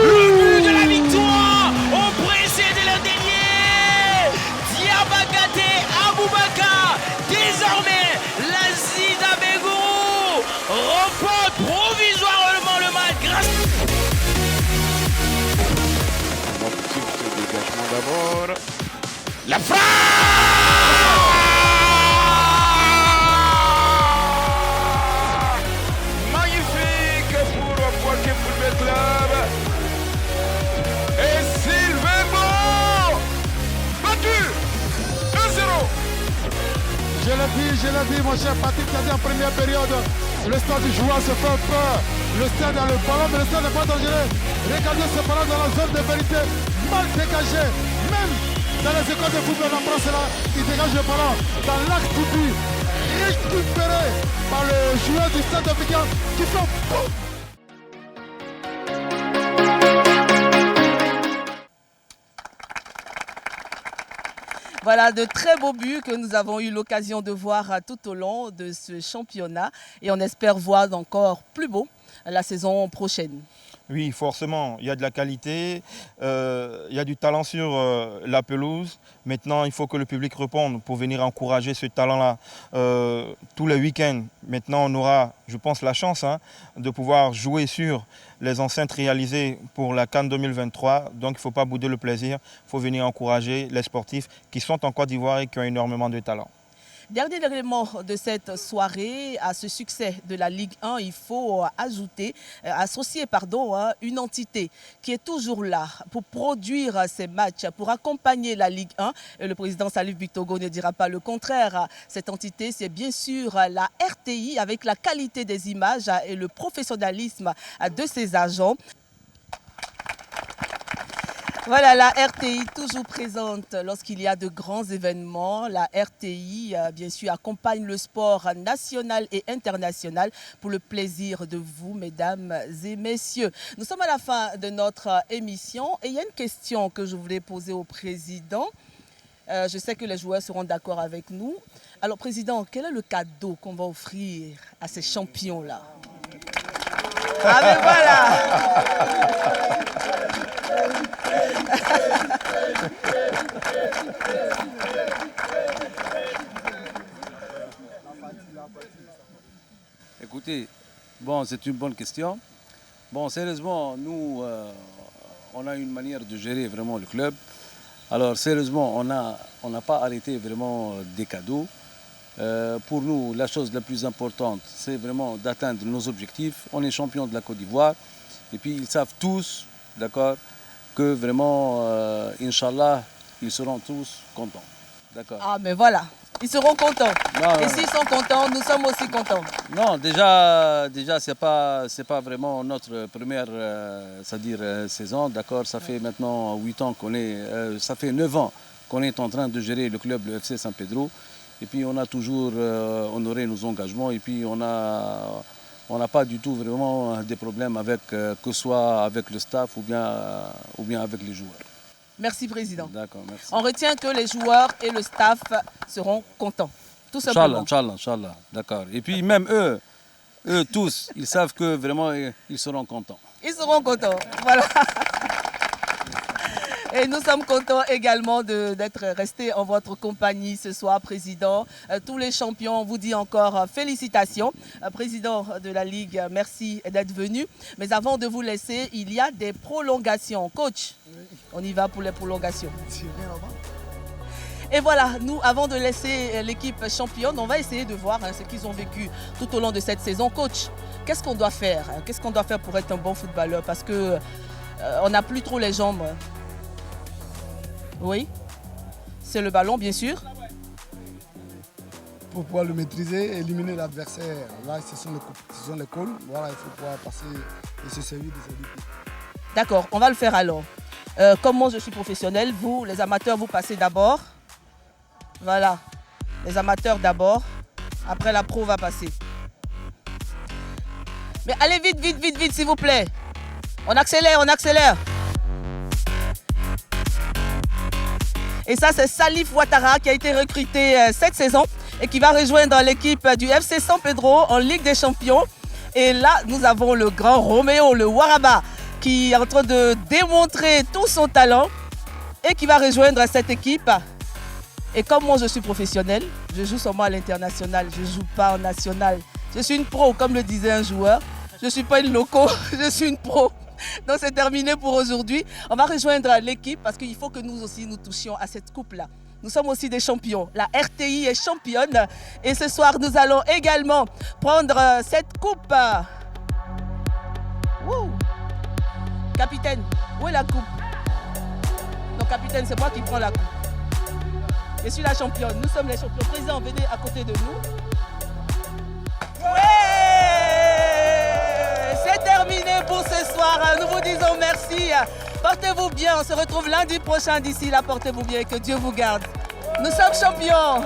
le but de la victoire au précédé le dernier. Diabakate Aboubakar, désormais la Zida Begourou remporte provisoirement le match grâce... Dégagement d'abord. La frappe! Magnifique pour Bouaké Football Club. Et Sylvain Bon battu 1-0. Je l'ai dit, mon cher Patrick, tu as dit en première période, le stade du joueur se fait peur. Le stade a le ballon, mais le stade n'est pas dangereux. Regardez ce ballon dans la zone de vérité, mal dégagé. Même dans les écoles de football, on apprend cela. Il dégage le ballon dans l'axe du but, récupéré par le joueur du stade africain qui fait boum. Voilà de très beaux buts que nous avons eu l'occasion de voir tout au long de ce championnat et on espère voir encore plus beau la saison prochaine. Oui, forcément, il y a de la qualité, il y a du talent sur la pelouse. Maintenant, il faut que le public réponde pour venir encourager ce talent-là tous les week-ends. Maintenant, on aura, je pense, la chance de pouvoir jouer sur les enceintes réalisées pour la CAN 2023. Donc, il ne faut pas bouder le plaisir, il faut venir encourager les sportifs qui sont en Côte d'Ivoire et qui ont énormément de talent. Dernier élément de cette soirée, à ce succès de la Ligue 1, il faut associer une entité qui est toujours là pour produire ces matchs, pour accompagner la Ligue 1. Et le président Salif Bitogo ne dira pas le contraire. Cette entité, c'est bien sûr la RTI avec la qualité des images et le professionnalisme de ses agents. Voilà, la RTI toujours présente lorsqu'il y a de grands événements. La RTI, bien sûr, accompagne le sport national et international pour le plaisir de vous, mesdames et messieurs. Nous sommes à la fin de notre émission et il y a une question que je voulais poser au président. Je sais que les joueurs seront d'accord avec nous. Alors, président, quel est le cadeau qu'on va offrir à ces champions-là? Ah, mais voilà! Écoutez, bon, c'est une bonne question. Bon, sérieusement, nous, on a une manière de gérer vraiment le club. Alors, sérieusement, on n'a pas arrêté vraiment des cadeaux. Pour nous, la chose la plus importante, c'est vraiment d'atteindre nos objectifs. On est champion de la Côte d'Ivoire. Et puis, ils savent tous, d'accord, que vraiment, Inch'Allah, ils seront tous contents. D'accord. Ah, mais voilà, ils seront contents. Non, et s'ils sont contents, nous sommes aussi contents. Non, déjà c'est pas vraiment notre première saison, d'accord. Ça fait maintenant 8 ans ça fait 9 ans qu'on est en train de gérer le club, le FC San Pedro. Et puis on a toujours honoré nos engagements et puis on n'a pas du tout vraiment des problèmes avec que ce soit avec le staff ou bien avec les joueurs. Merci, président. D'accord, merci. On retient que les joueurs et le staff seront contents. Tout simplement. Inch'Allah, d'accord. Et puis même eux tous, ils savent que vraiment ils seront contents. Ils seront contents, voilà. Et nous sommes contents également d'être restés en votre compagnie ce soir, Président. Tous les champions, on vous dit encore félicitations. Président de la Ligue, merci d'être venu. Mais avant de vous laisser, il y a des prolongations. Coach, on y va pour les prolongations. Et voilà, nous, avant de laisser l'équipe championne, on va essayer de voir ce qu'ils ont vécu tout au long de cette saison. Coach, qu'est-ce qu'on doit faire? Qu'est-ce qu'on doit faire pour être un bon footballeur? Parce qu'on n'a plus trop les jambes. Oui, c'est le ballon, bien sûr. Pour pouvoir le maîtriser, éliminer l'adversaire. Là, ce sont les calls. Voilà, il faut pouvoir passer et se servir de ces outils. D'accord, on va le faire alors. Comme moi, je suis professionnel, vous, les amateurs, vous passez d'abord. Voilà, les amateurs d'abord. Après, la pro va passer. Mais allez vite, vite, vite, vite, s'il vous plaît. On accélère, on accélère. Et ça, c'est Salif Ouattara qui a été recruté cette saison et qui va rejoindre l'équipe du FC San Pedro en Ligue des Champions. Et là, nous avons le grand Roméo, le Waraba, qui est en train de démontrer tout son talent et qui va rejoindre cette équipe. Et comme moi, je suis professionnel, je joue seulement à l'international, je ne joue pas en national. Je suis une pro, comme le disait un joueur. Je ne suis pas une loco, je suis une pro. Donc c'est terminé pour aujourd'hui. On va rejoindre l'équipe parce qu'il faut que nous aussi nous touchions à cette coupe-là. Nous sommes aussi des champions. La RTI est championne. Et ce soir, nous allons également prendre cette coupe. Wouh. Capitaine, où est la coupe? Non, capitaine, c'est moi qui prends la coupe. Je suis la championne. Nous sommes les champions. Président, venez à côté de nous. C'est terminé pour ce soir. Nous vous disons merci. Portez-vous bien. On se retrouve lundi prochain. D'ici là, portez-vous bien et que Dieu vous garde. Nous sommes champions.